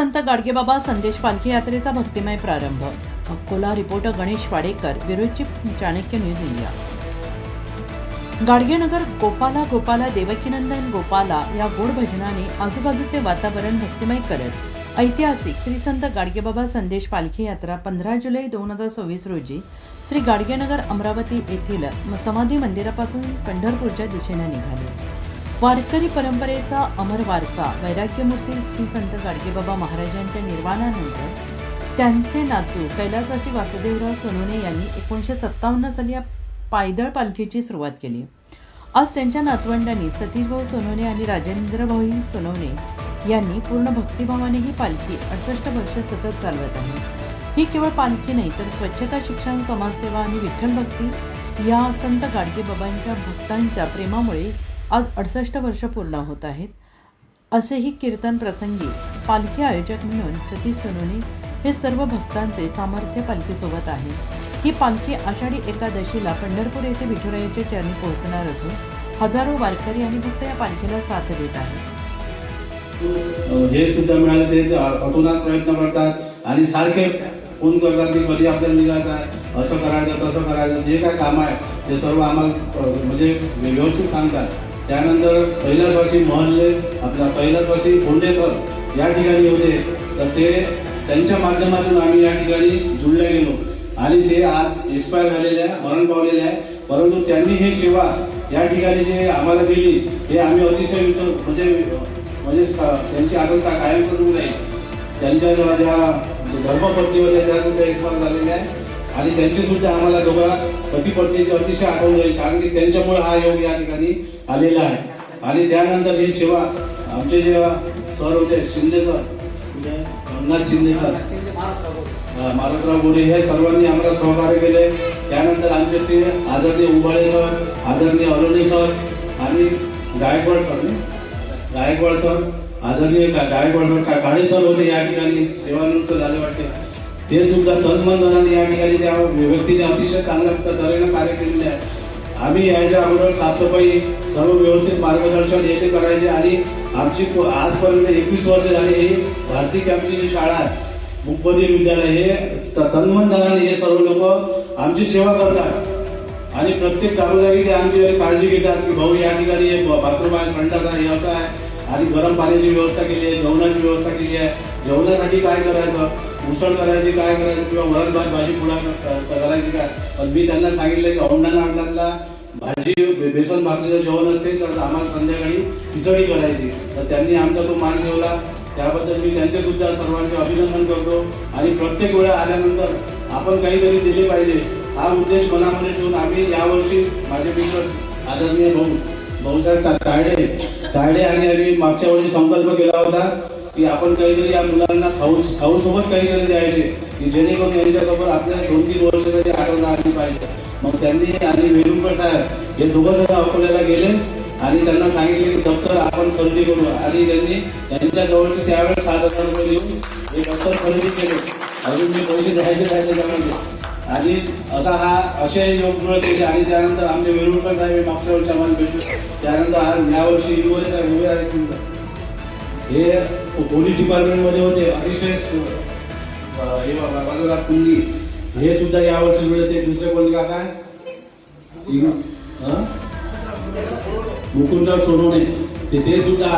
संत गाडगेबाबा संदेश पालखी यात्रेचा भक्तिमय प्रारंभ। Akola reporter Ganesh Wadekar, bureau chief, Chanakya news India. Gadgenagar Gopala Gopala Devkinandan Gopala या गोड भजनाने आजूबाजूचे वातावरण भक्तिमय करत ऐतिहासिक श्री संत गाडगेबाबा संदेश पालखी यात्रा 15 जुलै 2026 रोजी श्री गाडगेनगर अमरावती येथील समाधी मंदिरापासून पंढरपूरच्या दिशेने निघाली। वारकरी परंपरेचा अमर वारसा वैराग्यमूर्ती श्री संत गाडगेबाबा महाराजांच्या निर्वाणानंतर त्यांचे नातू कैलासवासी वासुदेवराव सोनवणे यांनी 1957 साली पायदळ पालखीची सुरुवात केली। आज त्यांच्या नातवंडांनी सतीशभाऊ सोनवणे आणि राजेंद्रभाऊ सोनवणे यांनी पूर्ण भक्तिभावाने ही पालखी 68 वर्ष सतत चालवत आहे। ही केवळ पालखी नाही तर स्वच्छता, शिक्षण, समाजसेवा आणि विठ्ठल भक्ती या संत गाडगेबाबांच्या भक्तांच्या प्रेमामुळे आज 68 वर्ष पूर्ण होत आहेत, असेही कीर्तन प्रसंगी पालखी आयोजक म्हणून सतीश सोनवणे हे सर्व भक्तांचे सामर्थ्य पालखीसोबत आहे। ही पालखी आषाढी एकादशीला पंढरपूर येथे विठुरायाच्या चरणी पोहोचणार असून हजारो वारकरी आणि भक्त या पालखीला साथ देत आहेत। हे सुद्धा मिळाले ते अतोनात प्रयत्न करतात आणि सारखे फोन करतात की कधी आपल्याला निघायचं आहे, असं करायचं तसं करायचं, जे काय काम आहे ते सर्व आम्हाला म्हणजे व्यवस्थित सांगतात। त्यानंतर पहिल्याच वर्षी महल्ले आपला पहिल्याच वर्षी भोंडे सर या ठिकाणी होते, तर ते त्यांच्या माध्यमातून आम्ही या ठिकाणी जुळले गेलो आणि ते आज एक्सपायर झालेले आहे, मरण पावलेले आहे, परंतु त्यांनी ही सेवा या ठिकाणी जे आम्हाला दिली हे आम्ही अतिशय म्हणजे त्यांची आदत कायम स्वरूप नाही। त्यांच्या ज्या धर्मपत्नी होत्या त्या सुद्धा एक्सपायर झालेल्या आहे आणि त्यांची सुद्धा आम्हाला दोघा पती पत्नीची अतिशय आठवण झाली, कारण की त्यांच्यामुळे हा योग या ठिकाणी आलेला आहे। आणि त्यानंतर ही सेवा आमचे जे सर होते शिंदे सर, रघुनाथ शिंदे सर, मारुतराव गोरे हे सर्वांनी आम्हाला सहकार्य केले। त्यानंतर आमचे श्री आदरणीय उबाळे सर, आदरणीय अलोनी सर आणि गायकवाड सर, आदरणीय गायकवाड सर, काळे सर होते या ठिकाणी सेवानिवृत्त झाले वाटते, ते सुद्धा तनमन धनाने या ठिकाणी त्या व्यक्तीने अतिशय चांगल्या तऱ्हेने कार्य केलेले आहे। आम्ही याच्या अगोदर साफसफाई सर्व व्यवस्थित मार्गदर्शन येथे करायचे आणि आमची आजपर्यंत 21 वर्ष झाली ही भारतीय आमची जी शाळा आहे मुकबधीर विद्यालय, हे तनमन धनाने हे सर्व लोक आमची सेवा करतात आणि प्रत्येक जागोजागी ते आमची काळजी घेतात की भाऊ या ठिकाणी बाथरूम आहे, संडास आहे, हे असं आहे आणि गरम पाण्याची व्यवस्था केली आहे, जेवणाची व्यवस्था केली आहे, जेवणासाठी काय करायचं, उसळ करायची काय करायचं किंवा वरण भात भाजी पुडा करायची काय। पण मी त्यांना सांगितलं की औंढाणा भाजी बेसन भाकरीचं जेवण असते तर आम्हाला संध्याकाळी खिचडी करायची, तर त्यांनी आमचा तो मान ठेवला, त्याबद्दल मी त्यांचे सुद्धा सर्वांचे अभिनंदन करतो। आणि प्रत्येक वेळा आल्यानंतर आपण काहीतरी दिले पाहिजे हा उद्देश मनामध्ये ठेवून आम्ही यावर्षी माझे मित्र आदरणीय भाऊसाहेब तायडे आणि आम्ही मागच्या वर्षी संकल्प केला होता की आपण काहीतरी या मुलांना खाऊ सोबत काहीतरी द्यायचे की जेणेकरून यांच्यासोबत आपल्याला 2-3 वर्ष तरी आठवण आली पाहिजे। मग त्यांनी आणि वेणुकर साहेब हे दोघं जण अकोल्याला गेले आणि त्यांना सांगितले की दप्तर आपण खरेदी करू आणि त्यांनी त्यांच्या जवळचे त्यावेळेस 7,000 रुपये देऊन हे दप्तर खरेदी केले। अजून मी पैसे द्यायचे त्याच्यामध्ये आणि असे योग मिळत होते। आणि त्यानंतर आमचे वेणुकर साहेब मागच्या वर्षी आम्हाला भेटले, त्यानंतर आज यावर्षी इंगोले साहेब उभे आहेत, हे पोलीस डिपार्टमेंटमध्ये होते, अतिशय हे बाबा कुंडी हे सुद्धा यावर्षी जुळले। ते दुसरे कोणी का काय मुकुंदराव सोनवणे ते सुद्धा